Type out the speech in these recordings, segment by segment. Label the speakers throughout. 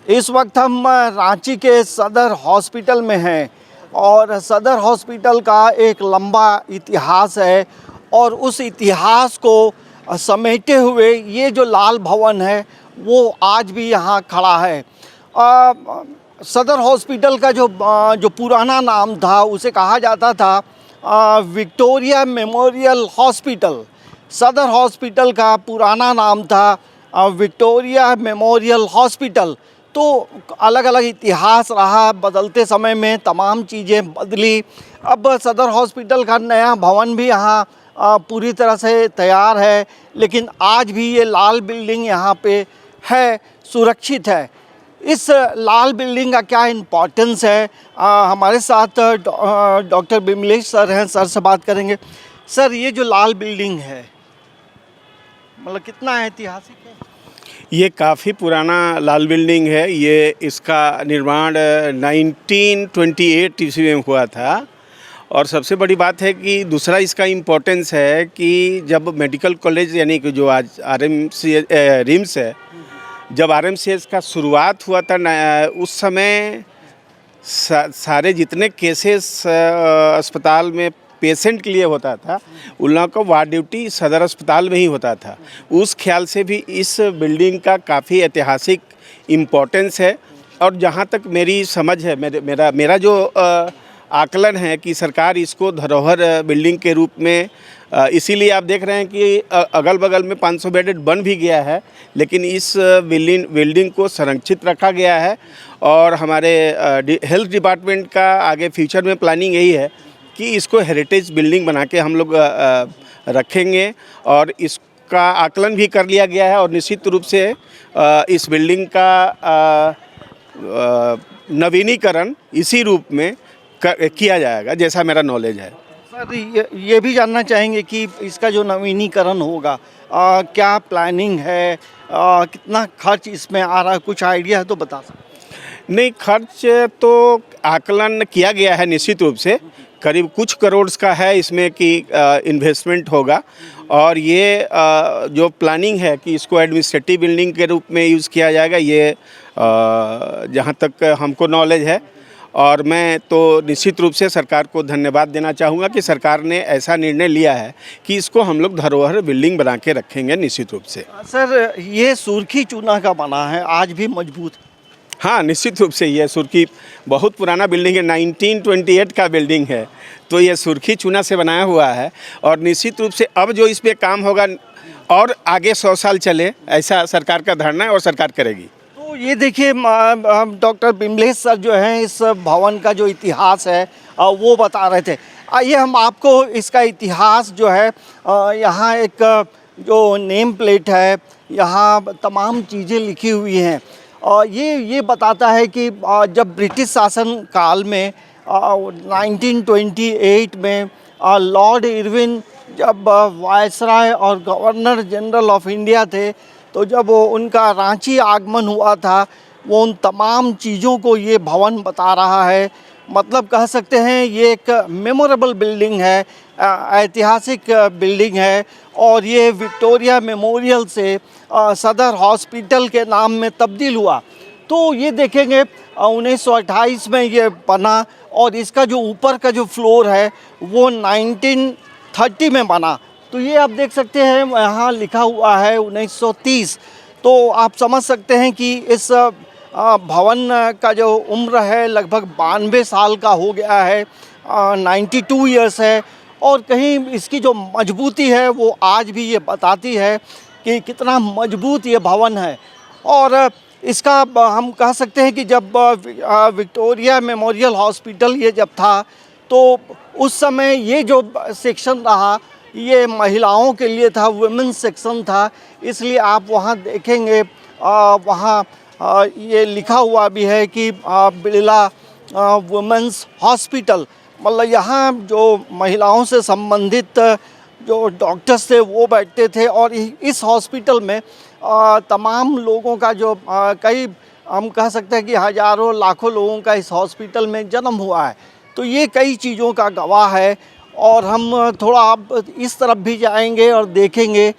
Speaker 1: इस वक्त हम रांची के सदर हॉस्पिटल में हैं और सदर हॉस्पिटल का एक लंबा इतिहास है और उस इतिहास को समेटे हुए ये जो लाल भवन है वो आज भी यहाँ खड़ा है। सदर हॉस्पिटल का जो पुराना नाम था उसे कहा जाता था विक्टोरिया मेमोरियल हॉस्पिटल। सदर हॉस्पिटल का पुराना नाम था विक्टोरिया मेमोरियल हॉस्पिटल। तो अलग अलग इतिहास रहा, बदलते समय में तमाम चीज़ें बदली। अब सदर हॉस्पिटल का नया भवन भी यहाँ पूरी तरह से तैयार है, लेकिन आज भी ये लाल बिल्डिंग यहाँ पे है, सुरक्षित है। इस लाल बिल्डिंग का क्या इम्पोर्टेंस है, हमारे साथ डॉक्टर बिमलेश सर हैं, सर से बात करेंगे। सर, ये जो लाल बिल्डिंग है मतलब कितना ऐतिहासिक है?
Speaker 2: ये काफ़ी पुराना लाल बिल्डिंग है। ये इसका निर्माण 1928 ईस्वी में हुआ था। और सबसे बड़ी बात है कि दूसरा इसका इम्पोर्टेंस है कि जब मेडिकल कॉलेज यानी कि जो आज रिम्स है, जब RMCH का शुरुआत हुआ था उस समय सारे जितने केसेस अस्पताल में पेशेंट के लिए होता था उन लोगों का वार्ड ड्यूटी सदर अस्पताल में ही होता था। उस ख्याल से भी इस बिल्डिंग का काफ़ी ऐतिहासिक इम्पोर्टेंस है। और जहाँ तक मेरी समझ है, मेरा जो आकलन है कि सरकार इसको धरोहर बिल्डिंग के रूप में, इसीलिए आप देख रहे हैं कि अगल बगल में 500 बेडेड बन भी गया है, लेकिन इस बिल्डिंग को संरक्षित रखा गया है। और हमारे हेल्थ डिपार्टमेंट का आगे फ्यूचर में प्लानिंग यही है कि इसको हेरिटेज बिल्डिंग बना के हम लोग रखेंगे। और इसका आकलन भी कर लिया गया है और निश्चित रूप से इस बिल्डिंग का नवीनीकरण इसी रूप में किया जाएगा, जैसा मेरा नॉलेज है।
Speaker 1: सर, ये भी जानना चाहेंगे कि इसका जो नवीनीकरण होगा क्या प्लानिंग है, कितना खर्च इसमें आ रहा है, कुछ आइडिया है तो बता सकते?
Speaker 2: नहीं, खर्च तो आकलन किया गया है निश्चित रूप से, करीब कुछ करोड़ का है इसमें कि इन्वेस्टमेंट होगा। और ये जो प्लानिंग है कि इसको एडमिनिस्ट्रेटिव बिल्डिंग के रूप में यूज़ किया जाएगा, ये जहाँ तक हमको नॉलेज है। और मैं तो निश्चित रूप से सरकार को धन्यवाद देना चाहूँगा कि सरकार ने ऐसा निर्णय लिया है कि इसको हम लोग धरोहर बिल्डिंग बना के रखेंगे निश्चित रूप से।
Speaker 1: सर, ये सुर्खी चूना का बना है, आज भी मजबूत है?
Speaker 2: हाँ, निश्चित रूप से ये सुर्खी बहुत पुराना बिल्डिंग है, 1928 का बिल्डिंग है, तो ये सुर्खी चूना से बनाया हुआ है। और निश्चित रूप से अब जो इस पर काम होगा और आगे 100 साल चले, ऐसा सरकार का धारणा है और सरकार करेगी।
Speaker 1: तो ये देखिए, डॉक्टर बिमलेश सर जो हैं इस भवन का जो इतिहास है वो बता रहे थे। आइए हम आपको इसका इतिहास जो है, यहाँ एक जो नेम प्लेट है, यहाँ तमाम चीज़ें लिखी हुई हैं। और ये बताता है कि जब ब्रिटिश शासन काल में 1928 में लॉर्ड इरविन जब वायसराय और गवर्नर जनरल ऑफ इंडिया थे, तो जब उनका रांची आगमन हुआ था, वो उन तमाम चीज़ों को ये भवन बता रहा है। मतलब कह सकते हैं ये एक मेमोरेबल बिल्डिंग है, ऐतिहासिक बिल्डिंग है। और ये विक्टोरिया मेमोरियल से सदर हॉस्पिटल के नाम में तब्दील हुआ। तो ये देखेंगे 1928 में ये बना और इसका जो ऊपर का जो फ्लोर है वो 1930 में बना। तो ये आप देख सकते हैं यहाँ लिखा हुआ है 1930। तो आप समझ सकते हैं कि इस भवन का जो उम्र है लगभग 92 साल का हो गया है, 92 ईयर्स है। और कहीं इसकी जो मजबूती है वो आज भी ये बताती है कि कितना मजबूत ये भवन है। और इसका हम कह सकते हैं कि जब विक्टोरिया मेमोरियल हॉस्पिटल ये जब था तो उस समय ये जो सेक्शन रहा ये महिलाओं के लिए था, वुमेन्स सेक्शन था। इसलिए आप वहाँ देखेंगे वहाँ ये लिखा हुआ भी है कि बिरला वुमेन्स हॉस्पिटल। मतलब यहाँ जो महिलाओं से संबंधित जो डॉक्टर्स थे वो बैठते थे। और इस हॉस्पिटल में तमाम लोगों का जो कई हम कह सकते हैं कि हज़ारों लाखों लोगों का इस हॉस्पिटल में जन्म हुआ है। तो ये कई चीज़ों का गवाह है। और हम थोड़ा अब इस तरफ भी जाएंगे और देखेंगे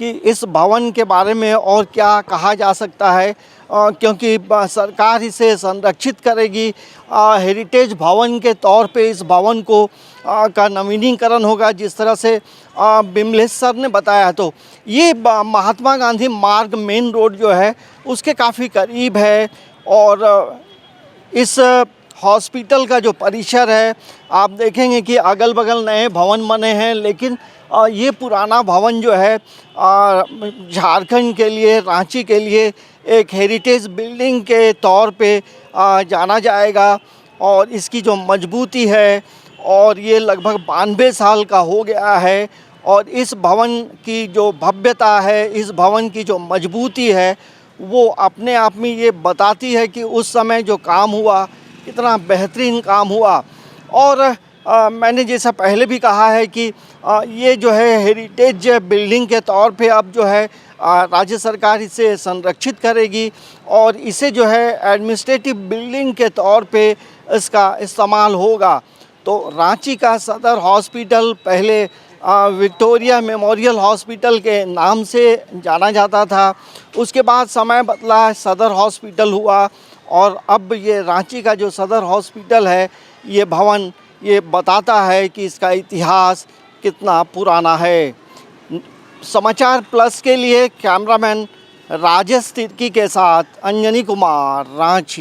Speaker 1: कि इस भवन के बारे में और क्या कहा जा सकता है, क्योंकि सरकार इसे संरक्षित करेगी। हेरिटेज भवन के तौर पे इस भवन को का नवीनीकरण होगा, जिस तरह से बिमलेश सर ने बताया। तो ये महात्मा गांधी मार्ग मेन रोड जो है उसके काफ़ी करीब है, और इस हॉस्पिटल का जो परिसर है आप देखेंगे कि अगल बगल नए भवन बने हैं, लेकिन ये पुराना भवन जो है झारखंड के लिए, रांची के लिए एक हेरिटेज बिल्डिंग के तौर पे जाना जाएगा। और इसकी जो मजबूती है, और ये लगभग 92 साल का हो गया है, और इस भवन की जो भव्यता है, इस भवन की जो मजबूती है, वो अपने आप में ये बताती है कि उस समय जो काम हुआ कितना बेहतरीन काम हुआ। और मैंने जैसा पहले भी कहा है कि ये जो है हेरिटेज बिल्डिंग के तौर पे अब जो है राज्य सरकार इसे संरक्षित करेगी, और इसे जो है एडमिनिस्ट्रेटिव बिल्डिंग के तौर पे इसका इस्तेमाल होगा। तो रांची का सदर हॉस्पिटल पहले विक्टोरिया मेमोरियल हॉस्पिटल के नाम से जाना जाता था, उसके बाद समय बदला, सदर हॉस्पिटल हुआ, और अब ये रांची का जो सदर हॉस्पिटल है, ये भवन ये बताता है कि इसका इतिहास कितना पुराना है। समाचार प्लस के लिए कैमरामैन राजेश तिर्की के साथ अंजनी कुमार, रांची।